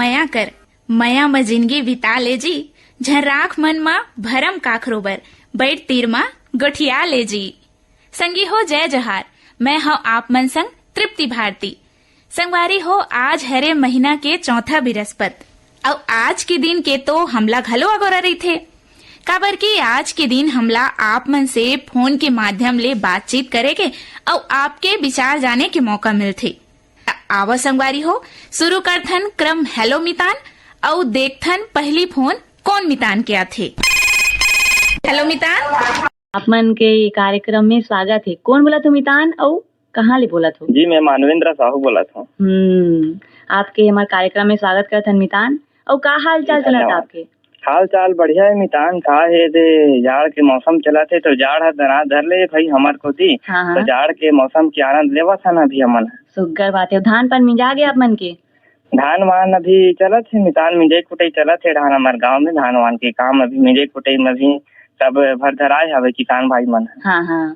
मया कर मया म जिंदगी बिता ले जी, झर्राख मन मा भरम काखरोबर, बैठ तीर मा गठिया ले जी। संगी हो जय जहार, मैं हूँ आप मन संग तृप्ति भारती। संगवारी हो आज हरे महीना के चौथा बृहस्पत, और आज के दिन के तो हमला घलो अगोरा रही थे। काबर की आज के दिन हमला आप मन से फोन के माध्यम ले बातचीत करेगे और आपके विचार जाने के मौका मिलथे। आवा संगवारी हो शुरू करथन क्रम हेलो मितान और देखथन पहली फोन कौन मितान के आथे। हेलो मितान, आप मन के कार्यक्रम में स्वागत है। कौन बोला तो मितान और कहाँ ले बोला तो? जी मैं मानवेंद्र साहू बोला था। आपके हमारे कार्यक्रम में स्वागत करथन मितान। और का हाल चाल चला था आपके? हाल चाल बढ़िया है मितान। का है दे जाड़ के मौसम चला थे तो जाड़ धरा धर ले भाई हमार को दी। हाँ। तो जाड़ के मौसम के आनंद लेवा था ना अभी हमन। सुग्गर बात है। धान पान मिजा गए आप मन के? धान वान अभी चलत है मितान, मिजे कुटई चलत है। धान हमारे गाँव में धान वान के काम अभी मिजे कुटई में भी सब भर धराए हवे किसान भाई मन। हाँ।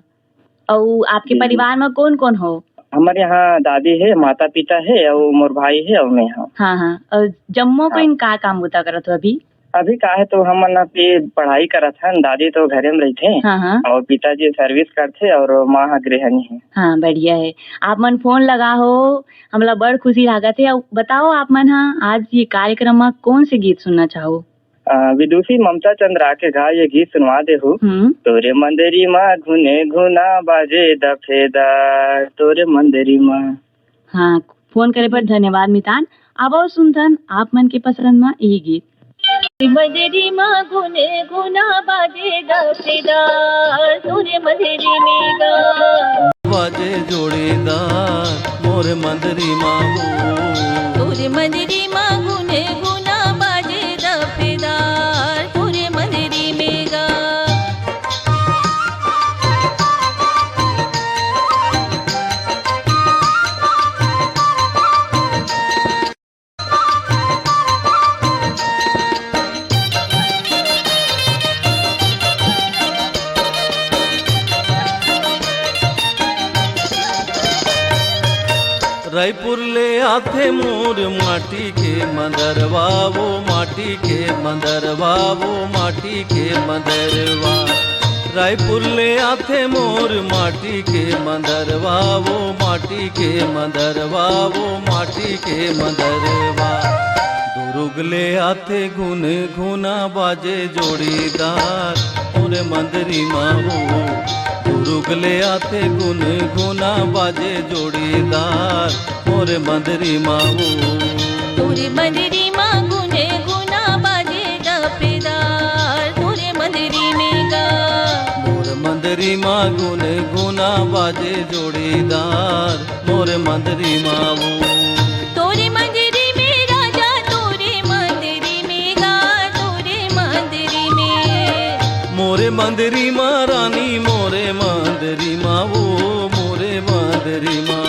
और आपके परिवार में कौन कौन हो? हमारे यहाँ दादी है, माता पिता है और मोर भाई है और मैं हूँ। हाँ। और जम्मो को इन का काम होता करत हो अभी? अभी का है तो हम अभी पढ़ाई करत हन। दादी तो घरे में रहते हाँ। और पिताजी सर्विस करते और माँ गृहिणी है। हाँ बढ़िया है। आप मन फोन लगा हो, हमला बड़ खुशी लागत है। बताओ आप मन हाँ आज ये कार्यक्रम में कौन से गीत सुनना चाहो? विदुषी ममता चंद्रा के गा ये गीत सुनवा दे हूँ। तोरे मंदिरी माँ घुने घुना बाजे दफेदार, तोरे मंदिरी माँ। हाँ, फोन करे पर धन्यवाद मितान। अब और सुनथन आप मन के पसंद में यही गीत। मंदिरी माँ घुने घुना बाजे दफेदार, तोरे मंदिरी में गा बाजे जोड़ीदार, मोरे मंदिरी माँ तोरे मंदिरी माँ घुने घुना बाजे दफेदार, तोरे मंदिरी में गा। रायपुर ले आथे मोर माटी के मंदरवा, वो माटी के मंदरवा, वो माटी के मंदरवा। रायपुर ले आथे मोर माटी के मंदरवा, वो माटी के मंदरवा, वो माटी के मंदरवा। दुर्ग ले आथे घुन घुना बाजे जोड़ीदार, मोरे मंदिरी माँ वो। दुर्ग ले आथे गुन गुना बाजे जोड़ीदार, मोरे मंदिरी माँ वो। तोरे मंदिरी माँ गुने गुना बाजे दफेदार, तोरे मंदिरी में गा। मोरे मंदिरी माँ गुन गुना बाजे जोड़ीदार, मोरे मंदिरी माँ वो। तोरे मंदिरी में राजा, तोरे मंदिरी में गा, तोरे मंदिरी में। मोरे मंदिरी माँ रानी, मोरे मंदिरी माँ वो, मोरे मंदिरी माँ।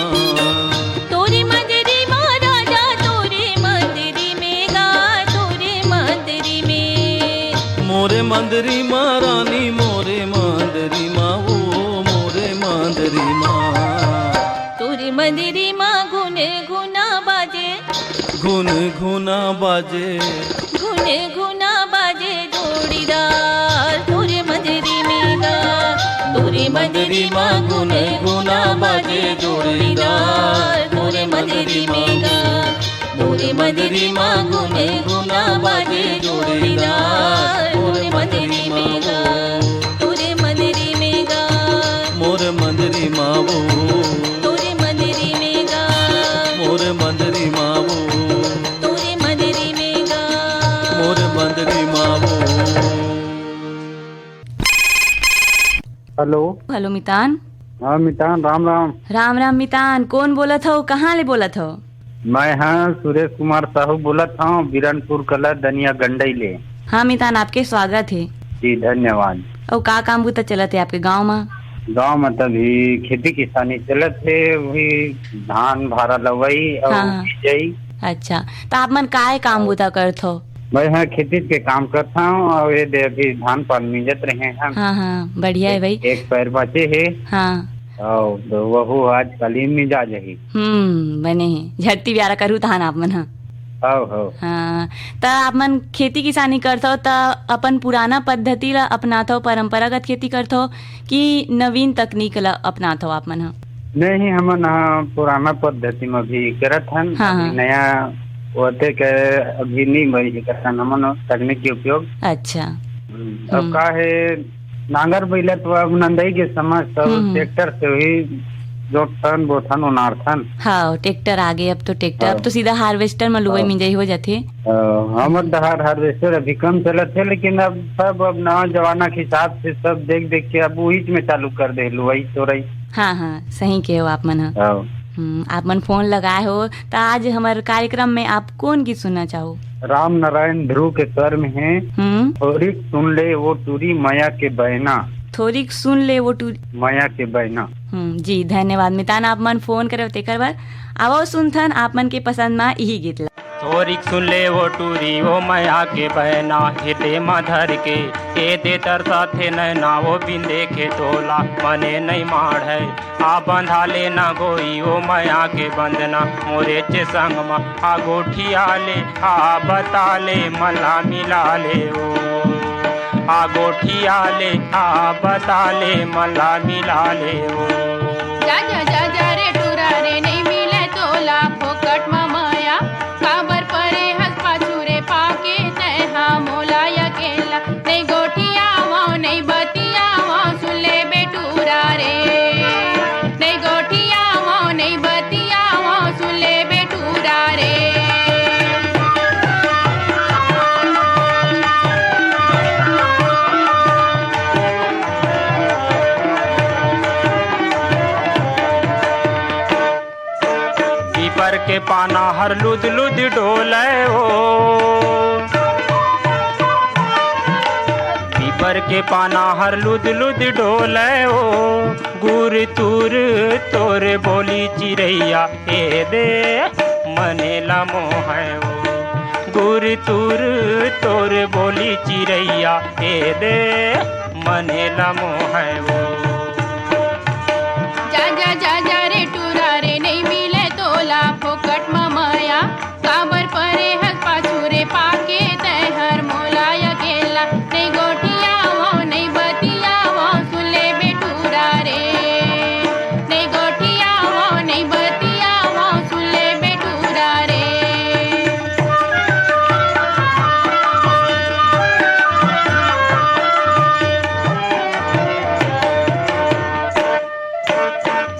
तोरे मंदिरी माँ राजा, तोरे मंदिरी में गा, तोरे मंदिरी में। मोरे मंदिरी माँ रानी, मोरे मंदिरी माँ वो, मोरे मंदिरी माँ। तोरे मंदिरी माँ घुने घुना बाजे, घुन घुना बाजे, घुने घुना बाजे जोड़ीदार, तोरे मंदिरी में गा। तोरे मंदिरी माँ घुने घुना बाजे जोड़ीदार, तोरे मंदिरी में गा। तोरे मंदिरी माँ घुने घुना बाजे जोड़ीदार, तोरे मंदिरी में गा, तोरे मंदिरी में गा। मोरे मंदिरी माँ वो, तोरे मंदिरी में गा, मोरे मंदिरी माँ वो, तोरे मंदिरी में गा। मोरे मंदिरी माँ वो। हेलो हेलो मितान। हाँ मितान, राम राम। राम राम मितान। कौन बोलत हो, कहाँ ले बोलत हो? मैं हाँ सुरेश कुमार साहू बोलत हूँ, बिरनपुर कला दनिया गंडई ले। हाँ मितान, आपके स्वागत है। जी धन्यवाद। और का काम बुता चलत है आपके गांव में? गाँव में तभी खेती किसानी चलत है, वही धान भारा लवाई और हाँ। बिजाई। अच्छा, तो आप मन काय काम बुता करत हो? मैं हाँ खेती के काम करता हूँ और ये दे अभी धान पान मिजत रहे हैं। हाँ बढ़िया है भाई। एक पैर बचे है हाँ और वह आज कल ही मिजा जाही। बने हैं झट्टी ब्यारा करू धान आप मन। हाँ हो। हाँ, त आप मन खेती किसानी करथो त अपन पुराना पद्धति ला अपनाथो, परंपरागत खेती करथो कि नवीन तकनीक ला अपनाथो आप मन? नहीं, हमन पुराना पद्धति में भी करत हन। हाँ, अभी हाँ। नया होते के अभी नहीं बही करथन हमन तकनीक के उपयोग। अच्छा। अब का है, नांगर बैला तो अब नंदाई के समय सब ट्रैक्टर से ही जोतथन, बोथन, उनारथन। हाँ, ट्रैक्टर आ गए अब तो। ट्रैक्टर अब तो सीधा हार्वेस्टर में लुआई मिंजाई हो जाथे। हमर दहाड़ हार्वेस्टर अभी कम चलत है, लेकिन अब सब अब नवा जमाना के हिसाब से सब देख देख के अब वही में चालू कर दे लुआई तोड़ाई। हाँ हाँ, सही कहे हो आप मन। आप मन फोन लगाए हो तो आज हमारे कार्यक्रम में आप कौन गीत सुनना चाहो? राम नारायण ध्रुव के स्वर में है, थोड़ी सुन ले वो टूरी माया के बहना। थोड़ी सुन ले वो टूरी माया के बहना। जी धन्यवाद मितान, आप मन फोन करे तेकर बार आवो सुनथन आप मन के पसंद में यही गीत ला। थोरिक सुन ले वो टूरी वो माया के बहना, हृदय में धर के ए दे तरसा थे नैना, वो बिन देखे तोला मने नहीं माढ़ है। आ बंधा ले ना गोई वो माया के बंदना, मोरे चे संग मा आ गोठिया ले, आ बता ले मला मिला ले ओ। आ गोठिया ले, आ बता ले मला मिला ले ओ। जा जा जा जा रे टूरा रे, नहीं मिले तोला फोकट में माया, काबर परे हंस पाछू रे पाके तैहा मोला अकेला। नहीं गोठिया वो नहीं बतिया वो, सुन ले बेटूरा रे। नहीं गोठिया वो नहीं बतिया वो, सुन ले बेटूरा रे। पीपर के पाना हर लुद लुद डोले हो, पीपर के पाना हर लुद लुद डोले हो। गुर तुर तोरे बोली चिड़ैया ए दे मने ला मोह हो। गुर तुर तोरे बोली चिड़ैया ए दे मने ला मोह हो। जा जा जा जा रे टूरा रे, नहीं मिले तोला फोकट में माया, काबर परे हंस पाछू रे पाके तैहर मोला अकेला। नहीं गोठिया वो नहीं बतिया वो, सुन ले बेटूरा रे। नहीं गोठिया वो नहीं बतिया वो, सुन ले बेटूरा रे।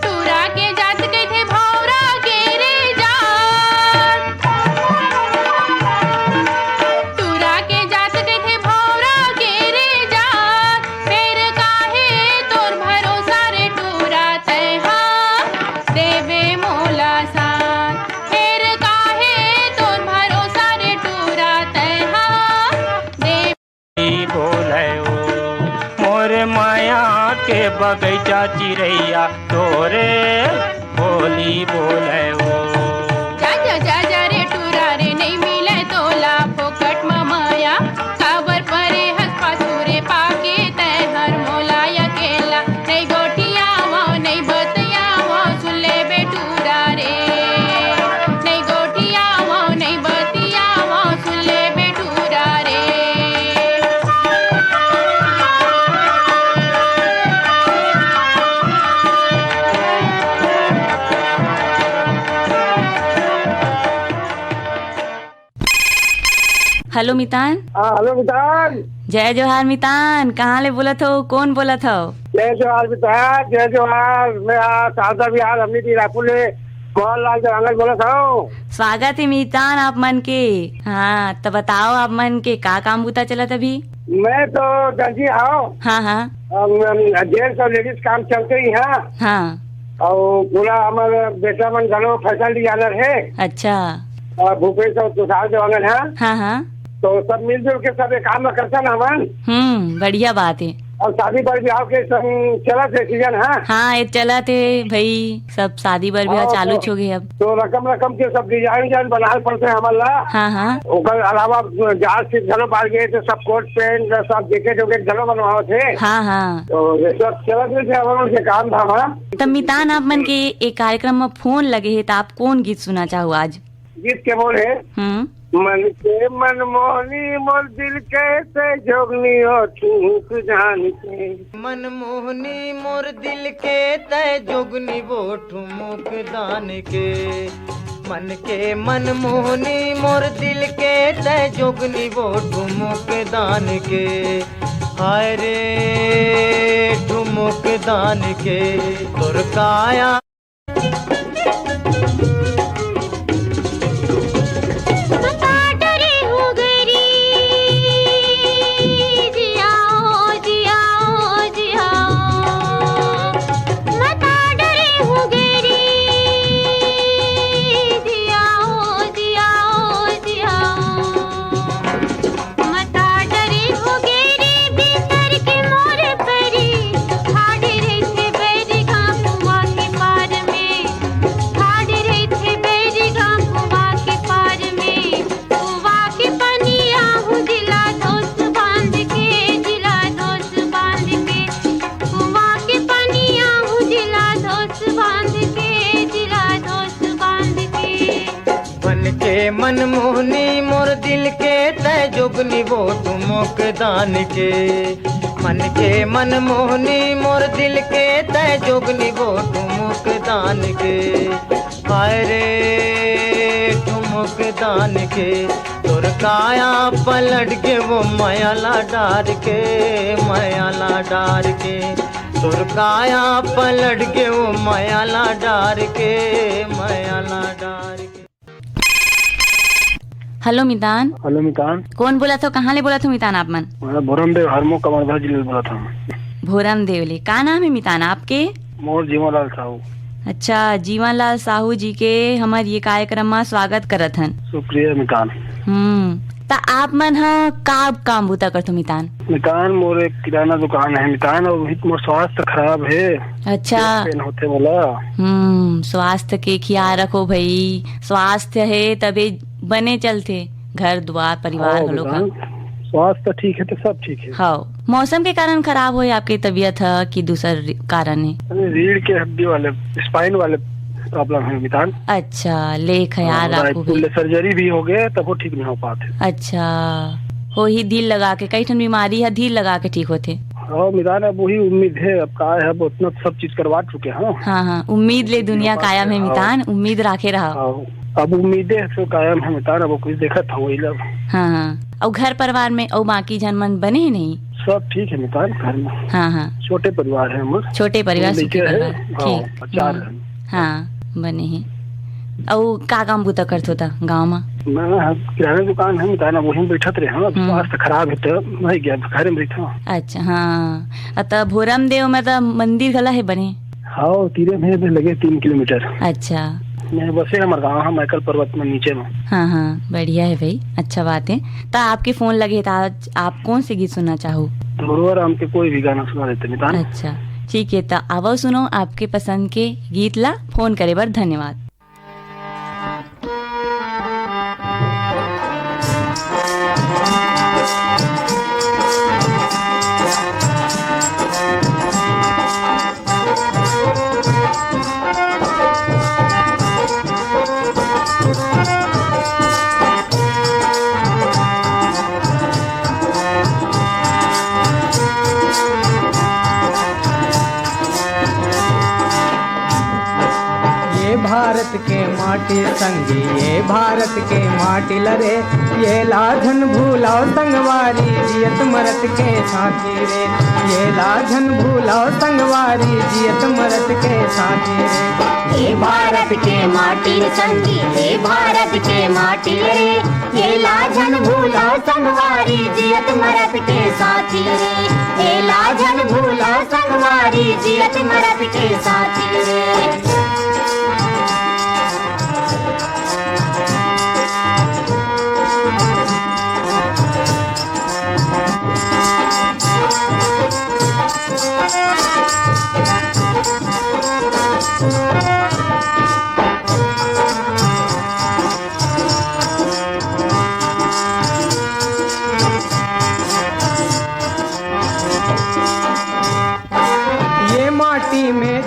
टूरा के जात गए थे भौरा के रे जात, टूरा के जात गए थे भौरा के रे जात। फिर काहे तोर भरोसा रे टूरा तैहा देवे मोला साथ। फिर काहे तोर भरोसा रे टूरा तैहा देवे बोले ओ मोर माया के बगैचा चिड़ैया तोरे बोली बोले ओ। जा जा जा जा रे टूरा रे, नहीं मिले तोला फोकट में माया, काबर परे हंस पाछू रे पाके तैहर मोला अकेला। नहीं गोठिया वो नहीं बतिया वो, सुन ले बेटूरा रे। नहीं गोठिया वो नहीं बतिया वो, सुन ले बेटूरा रे। हेलो मितान। हेलो मितान। जय जोहार मितान, कहाँ ले बोलत हो, कौन बोलत हो? जय जोहार मितान, जय जोहार। मैं शारदा बिहार हमनी रायपुर ले मोहनलाल जवांगल बोलत हूँ। स्वागत है मितान आप मन के। हाँ तो बताओ आप मन के का काम बूता चलत अभी? मैं तो दर्जी हूँ। हाँ हाँ जेंट्स और लेडीज काम चलते ही है। हाँ। और पूरा हमारे बेटा मन घरो फैशन डिजाइनर है। अच्छा। भूपेश और तुषार जवांगल है। हाँ हाँ तो सब मिलजुल के सब एक काम करता ना हमन। बढ़िया बात है। और शादी पर ब्याह के सब चलत है सीजन है। हाँ ये चला थे भाई, सब शादी बर ब्याह चालू हो गए अब तो रकम के सब डिजाइन बनाए पड़ते हैं हमारा। हाँ हाँ ओकर अलावा जहाज से घरों बाहर गए तो सब कोट पैंट सब जैकेट वैकेट घरों बनवाओ थे। हाँ हाँ तो ये सब चलत थे हमारे से काम था हमारा। तब मितान आप मन के एक कार्यक्रम में फोन लगे है तो आप कौन गीत सुना चाहो आज? गीत के बोल है मन के मनमोहनी मोर दिल कैसे जोगनी हो ठूक जान के। मनमोहनी मोर दिल के तय जोगनी वो ठुमुक दान के। मन के मनमोहनी मोर दिल के तय जोगनी वो ठुमुक दान के। हाय रे ठुमुक दान के तोर काया। मनमोहनी मोर दिल के तय जोगनी वो ठुमुक दान के। मन के मनमोहनी मोर दिल के तय जोगनी वो ठुमुक दान के। हाय रे ठुमुक दान के तोर काया पलट के वो मायाला डार के। मायाला डार के तोर काया पलट के वो मायाला डार के। मायाला डार के। हेलो मितान। हेलो मितान, कौन बोला था, कहाँ ले बोला था मितान आप मन? भोरम देव हरमो कमरधा जिले बोला था। भोरम देवले का नाम है मितान आपके? मोर जीवनलाल साहू। अच्छा, जीवनलाल साहू जी के हमार ये कार्यक्रम में स्वागत करत हन। शुक्रिया मितान। ता आप मन हा का काम बूता करतो मितान? मितान मोर एक किराना दुकान है मितान, और मोर स्वास्थ्य खराब है। अच्छा, होते बोला। स्वास्थ्य के ख्याल रखो भाई, स्वास्थ्य है तबे बने चलते घर द्वार परिवार हम लोग का। स्वास्थ्य ठीक है तो सब ठीक है। हाँ, मौसम के कारण खराब हो आपकी तबीयत है कि दूसर कारण है? रीढ़ के हड्डी वाले स्पाइन वाले प्रॉब्लम है मितान। अच्छा, ले ख्याल रखो। सर्जरी भी हो गया तब वो ठीक नहीं हो पाते। अच्छा, हो ही दिल लगा के, कई ठन बीमारी है दिल लगा के ठीक होते। हाँ मितान, अब वही उम्मीद है, अब का है, अब उतना सब चीज करवा चुके हैं। हाँ, उम्मीद ले दुनिया कायम है मितान, उम्मीद राखे रहा। अब उम्मीदें तो कायम है मितान, अब कुछ देखा था वही लोग। हाँ, और घर परिवार में और बाकी जन मन बने है नहीं? सब ठीक है मितान घर में। हाँ, छोटे परिवार है हमारे। छोटे परिवार, सुखी परिवार, ठीक। 4 हाँ, बने हैं। और का काम बुता करते होता गाँव में? किराना दुकान है मितान, वही बैठत रहे। स्वास्थ्य खराब है तो नहीं गया, घर में बैठा। अच्छा, हाँ, अतः भोरम देव में तो मंदिर गला है बने? हाँ, तीरे में लगे 3 किलोमीटर। अच्छा, मैं बसे हमारे गाँव है मैकल पर्वत में नीचे में। हाँ, बढ़िया है भाई, अच्छा बात है। तो आपके फोन लगे था, आज आप कौन से गीत सुनना चाहो? गुरुवार के कोई भी गाना सुना देते मितान। अच्छा, ठीक है, तो आवो सुनो आपके पसंद के गीत ला। फोन करे बर धन्यवाद। भारत के माटी संगी, ये भारत के माटी लरे, ये लाझन भूलाओ संगवारी जियत मरत के साथी रे। ये लाझन भूलाओ संगवारी जियत मरत के साथी रे। ये भारत के माटी संगी, ये भारत के माटी रे, ये लाझन भूलाओ संगवारी जियत मरत के साथी रे। ये लाझन भूलाओ संगवारी जियत मरत के साथी रे।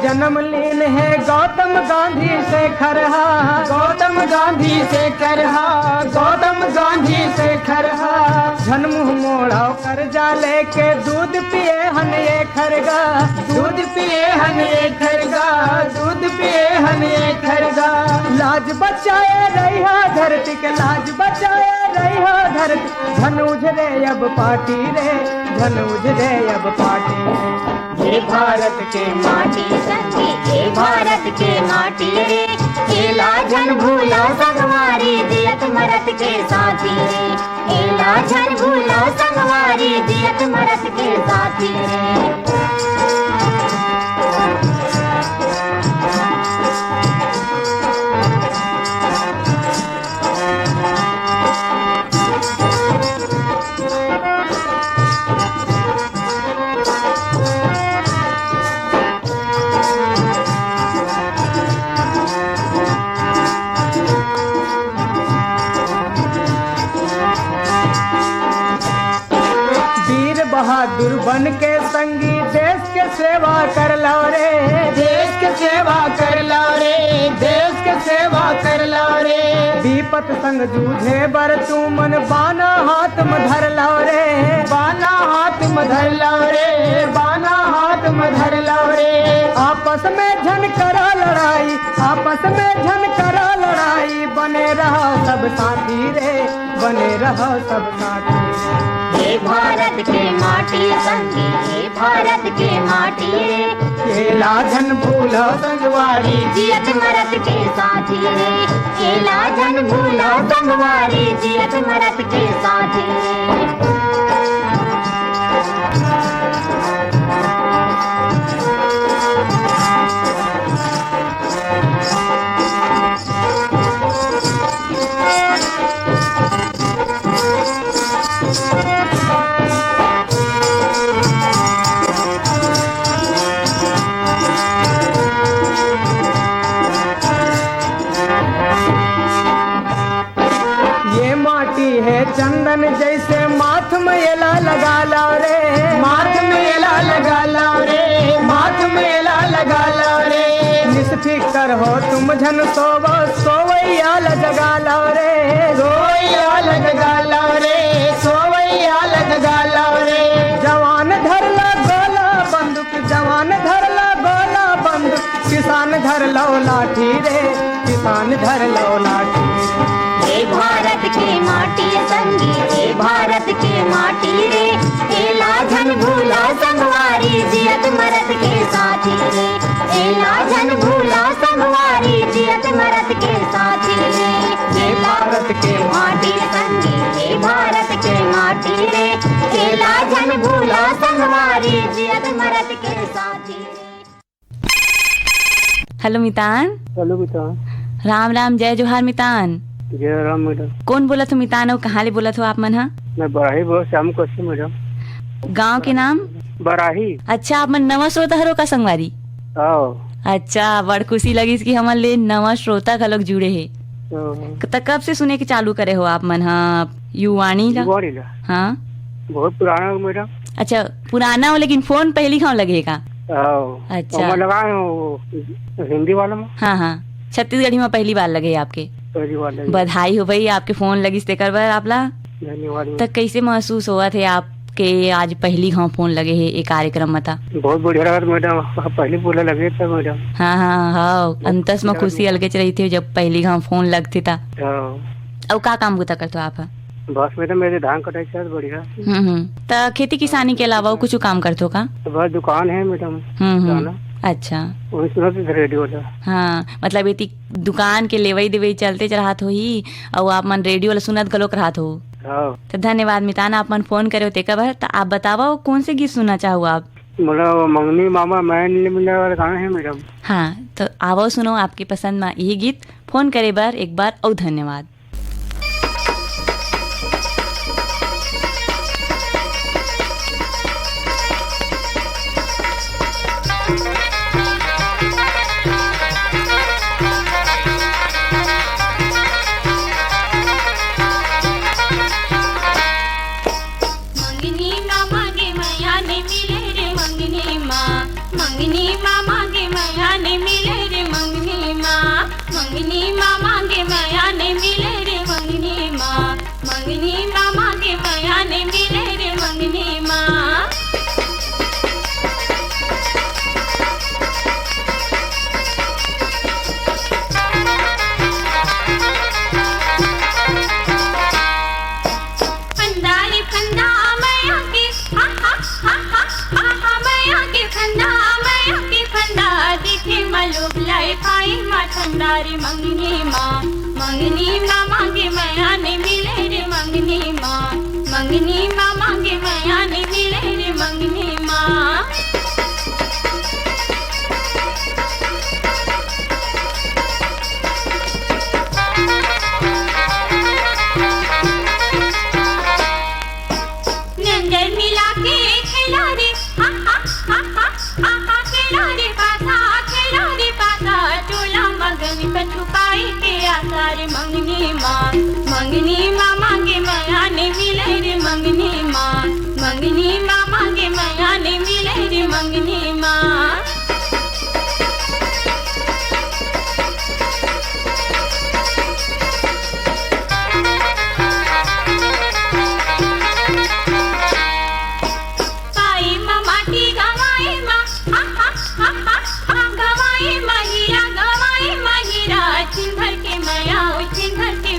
जन्म लीन है गौतम गांधी से खरहा, गौतम गांधी गांधी से करहा, गौतम गांधी से खरहा, झन मुँह मोड़ा कर जा लेके दूध पिए हन ये खरगा, दूध पिए हन ये खरगा, दूध पिए हन ये खरगा। लाज बचाए रहा धरती के, लाज बचाए रहा धरती, धनुज रे अब पार्टी रे, धनुज रे अब पार्टी रे। ये भारत के माटी संगी, ये भारत के माटी रे, केला झन भूला संगवारी दियत मरत के साथी रे, केला झन भूला संगवारी दियत मरत के साथी रे। बहादुर बन के संगी देश के सेवा कर लो रे, देश के सेवा कर लो रे, देश के सेवा कर लो रे। विपत संग जूझे बर तू मन बाना हाथ में धर लो रे, बाना हाथ में धर लो रे, बाना हाथ में धर लो रे। आपस में झन करा लड़ाई, आपस में झन करा लड़ाई, बने रहो सब साथी रे, बने रहो सब साथी रे। ये भारत के माटी संगी, ये भारत के माटी रे, केला झन भूलो संगवारी जियत मरत के साथी रे, केला झन भूलो संगवारी जियत मरत के साथी रे। चंदन जैसे माथ में एला लगा लो रे, माथ में एला लगा लो रे, माथ में एला लगा लो रे। निष्फिकर हो तुम झन सोवो, सोवैयाल जगा लो रे, सोवैयाल जगा लो रे, सोवैयाल जगा लो रे। जवान धर लो गोला बंदूक, जवान धर लो गोला बंदूक, किसान धर लो लाठी रे, किसान धर लो लाठी। ये भारत के माटी संगी, ये भारत के माटी रे, केला झन भूला संगवारी जियत मरत के साथी रे, केला झन भूला संगवारी जियत मरत के साथी रे। ये भारत के माटी संगी, ये भारत के माटी रे, केला झन भूला संगवारी जियत मरत के साथी रे। हेलो मितान। हेलो मितान। राम राम, जय जोहार मितान। जय राम मैडम। कौन बोला था मितान, कहाँ ले बोला था आप मन? मैं बराही बोल श्याम कौशिक मैडम। गांव के नाम? बराही। अच्छा, आप मन नवा श्रोता हरो का संगवारी? अच्छा, बड़ खुशी लगी कि हमन ले नवा श्रोता घलोक जुड़े है। तो कब से सुने के चालू करे हो आप मन? हाँ, युवाणी ला। हाँ, बहुत पुराना मैडम। अच्छा, पुराना हो लेकिन फोन पहली खाओ लगेगा। अच्छा, लगा हिंदी वाला में। हाँ हाँ, छत्तीसगढ़ी में पहली बार लगे आपके। बधाई हो भाई, आपके फोन लगी तेकर बर आपला। धन्यवाद। तक कैसे महसूस हुआ थे आपके आज पहली हाँ फोन लगे है एक कार्यक्रम में? था बहुत बढ़िया लगा मैडम, पहली बोले लगे था मैडम। हाँ हाँ हाँ, अंतस में खुशी अलगे रही थी जब पहली हाँ फोन लगते था। अब का काम गुता करते हो आप? बस मैडम मेरे धान कटाई से बढ़िया। तो खेती किसानी के अलावा कुछ काम करते हो का? बस दुकान है मैडम। अच्छा, रेडियो। हाँ, मतलब ये दुकान के लेवई देवई चलते रहत हो ही, और आप मन रेडियो सुनत गलोक रहत हो। तो धन्यवाद मितान, आप मन फोन करे होते कब? तो आप बताओ कौन से गीत सुनना चाहो आप? मंगनी मामा मैन मिलने वाला गाना है मैडम। हाँ, तो आवो सुनो आपकी पसंद में यही गीत। फोन करे बार एक बार और धन्यवाद। मंगनी माँ मांगे मैया ने पिया रे मंगनी माँ मांगे मैया ने मिले रे मंगनी माँ मांगे मैया ने मिले रे मंगनी माँ। नंजर मिला के खेला रे हा हा हा हा हा हा खेला रे पासा चोला मगन का छुपाई के आशा रे मंगनी माँ मांगे मैया ने मिले रे मंगनी माँ मांगे मैया ने मिले रे मंगनी माँ।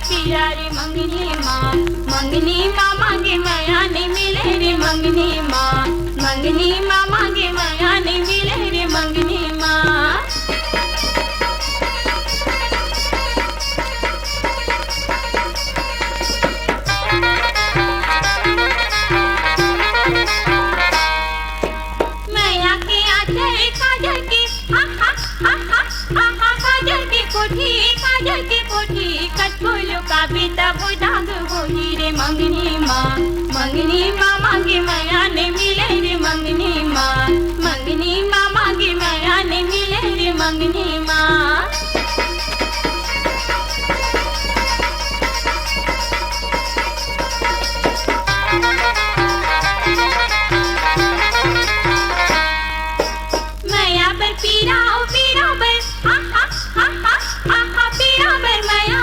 पिया रे मंगनी माँ मांगे मैया ने मिले रे मंगनी माँ मांगे मैया ने मिले रे मंगनी माँ। मैया के आंचल काजल की हा हा हा हा हा काजल की कोठी कटकोलो का बेटा बुदाग होली रे मंगनी माँ मांगे मैया ने मिले रे मंगनी माँ मांगे मैया ने मिले रे मंगनी माँ। मैया पर पीरा बर हा हा हा हा हा पीरा बर मैया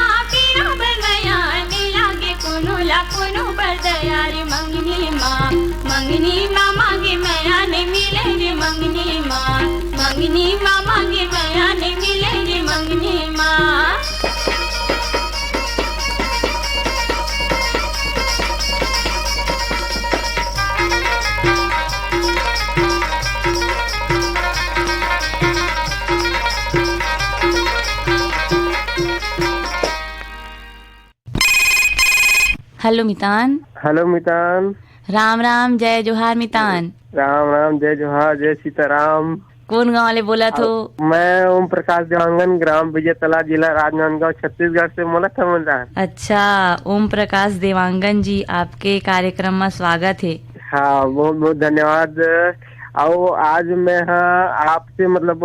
ने लागे कोनो बर दया रे मंगनी माँ मांगे मैया ने मिले रे मंगनी माँ मांगे मैया ने मिले रे मंगनी माँ। हेलो मितान। हेलो मितान। राम राम जय जोहार मितान। राम राम जय जोहार जय सीताराम। कौन गाँव ले बोला तो? मैं ओम प्रकाश देवांगन, ग्राम विजयतला, जिला राजनांदगांव, छत्तीसगढ़ से बोला था मितान। अच्छा, ओम प्रकाश देवांगन जी, आपके कार्यक्रम में स्वागत है। हाँ, बहुत बहुत धन्यवाद। और आज मैं आपसे मतलब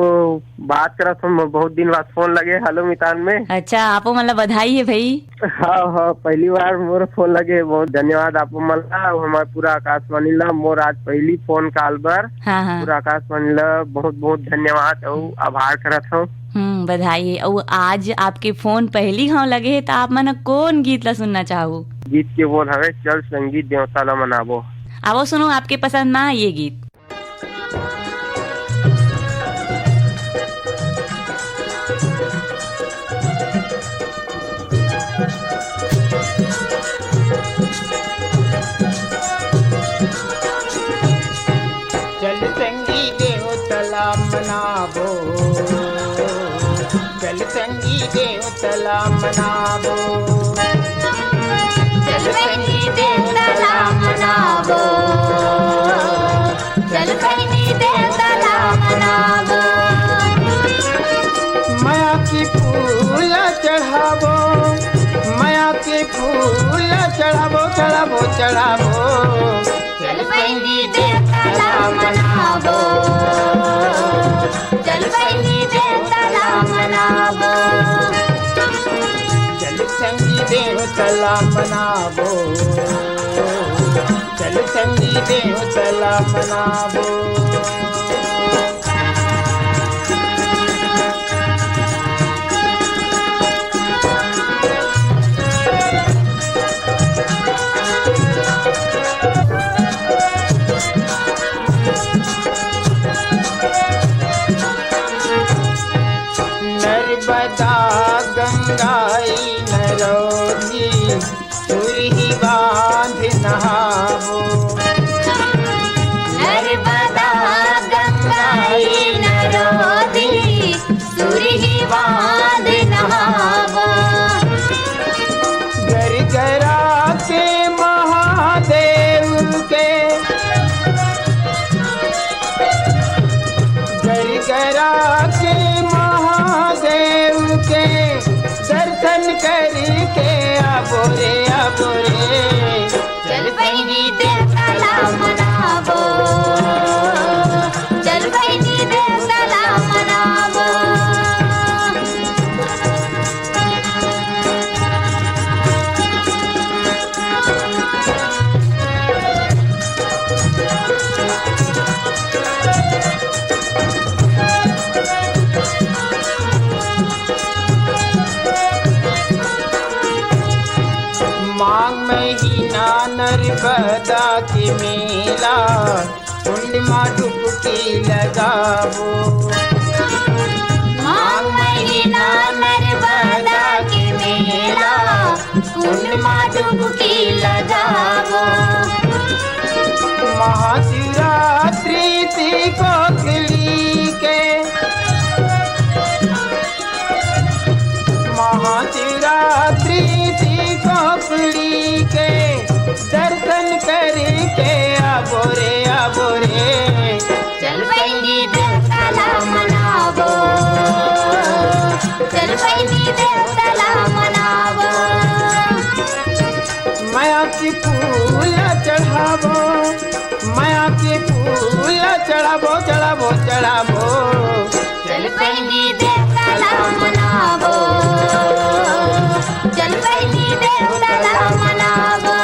बात करा था, बहुत दिन बाद फोन लगे हेलो मितान में। अच्छा, आपको मतलब बधाई है भाई। हाँ, पहली बार मोर फोन लगे, बहुत धन्यवाद आपको मला। हमारे पूरा आकाशवाणी ला मोर आज पहली फोन कॉल पर पूरा आकाशवाणी ला बहुत बहुत धन्यवाद और आभार करत हूँ। बधाई है। और आज आपके फोन पहली घाव लगे है तो आप मन कौन गीत ला सुनना चाहो? गीत के बोल हवे चल संगीत देवता ला मनाबो। आवो सुनो आपके पसंद ना ये गीत। चल संगी देवतला मनाबो, चल संगी देवतला मनाबो, चल संगी देवतला मनाबो, चल संगी देवतला मनाबो। माया की फूल चढ़ाबो, माया की फूल चढ़ाबो चढ़ाबो चढ़ाबो। चल संगी देवतला मनाबो, चल संगी देवतला मनाबो, चल संगी देवतला मनाबो, चल संगी देवतला मनाबो। नर्मदा गंगाई नरौनी सुरही बांध नहावो, नर्मदा माघ महीना नर्मदा के मेला कुंड माँ डुबकी लगावो। माघ महीना नर्मदा के मेला कुंड माँ डुबकी लगावो। महाशिवरात्रि थी कोकड़ी के, महाशिवरात्रि थी कोकड़ी के, दर्शन करके आबो रे चल बहिनी देवताला मनावो, चल बहिनी देवताला मनावो। माया की फूल चढ़ावो, माया के फूल चढ़ावो चढ़ावो चढ़ावो। चल बहिनी देवताला मनावो, चल बहिनी देवताला मनावो।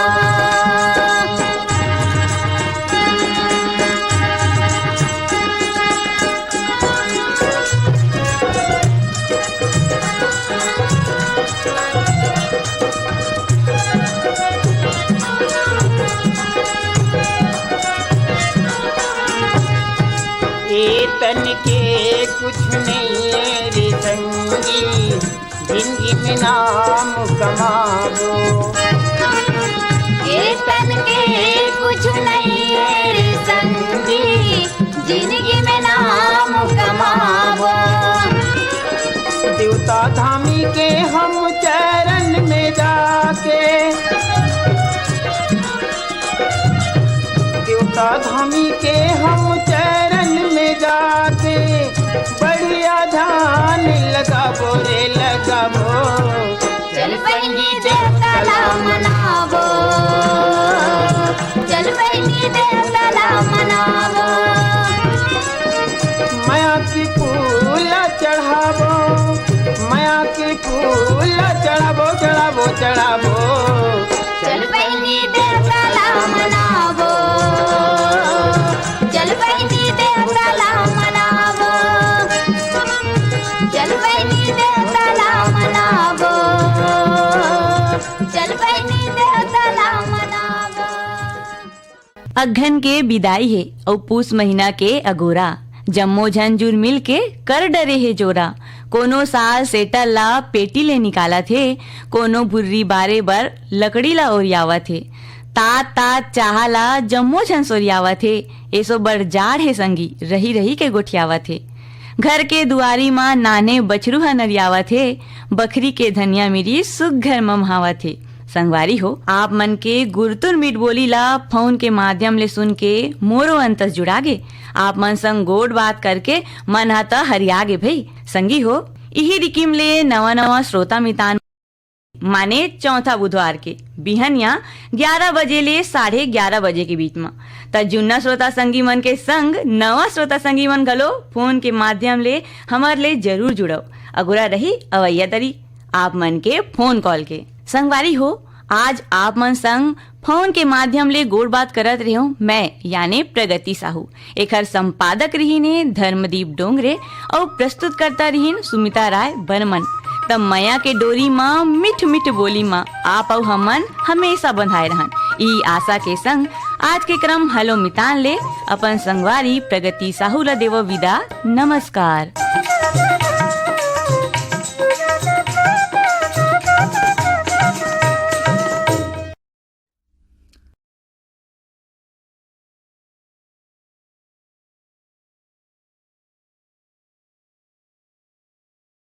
तन के कुछ नहीं है रे संगी, जिंदगी में नाम कमावो। ये तन के कुछ नहीं है रे संगी, जिंदगी में नाम कमावो। देवता धामी के हम चरण में जाके, देवता धामी के हम चरण में जाके, बढ़िया ध्यान लगावो रे लगावो। चल बहिनी देवताला मनावो, चल बहिनी देवताला मनावो। माया की फूल चढ़ावो, माया की फूल चढ़ावो चढ़ावो चढ़ावो। चल बहिनी देवताला मनावो, चल बहिनी देवताला मनावो, चल बहिनी देवताला मनावो, चल बहिनी देवताला मनावो। अघन के विदाई है और पूस महीना के अगोरा, जम्मो झंझुर मिल के कर डरे है जोरा। कोनो साल सेटल ला पेटी ले निकाला थे, कोनो भुर्री बारे बर लकड़ी ला ओरियावा थे। तात तात चाहला जम्मो झन सोरियावा थे, ऐसो बड़ जाड़ है संगी रही रही के गोठियावा थे। घर के दुआरी माँ नाने बछरू ह नरियावा थे, बकरी के धनिया मिरी सुघर ममहावा थे। संगवारी हो, आप मन के गुरतुर मीठ बोली ला फोन के माध्यम ले सुन के मोरो अंतस जुड़ागे। आप मन संग गोड बात करके मन हता हरियागे भई। संगी हो, इही रिकिम ले नवा नवा श्रोता मितान माने चौथा बुधवार के बिहनिया 11 बजे ले 11:30 बजे के बीच में त जुन्ना श्रोता संगी मन के संग नवा श्रोता संगी मन घलो फोन के माध्यम ले हमर ले जरूर जुड़ो। अगुरा रही अवैया तरी आप मन के फोन कॉल के। संगवारी हो, आज आप मन संग फोन के माध्यम ले गोड़ बात करत रही हूँ मैं यानी प्रगति साहू। एकर संपादक रही ने धर्मदीप डोंगरे और प्रस्तुत करता रही सुमिता राय बर्मन। तब मया के डोरी माँ मिठ मिठ बोली माँ आप और हमन हमेशा बंधाए रहन। ई आशा के संग आज के क्रम हलो मितान ले अपन संगवारी प्रगति साहू ला देव विदा। नमस्कार।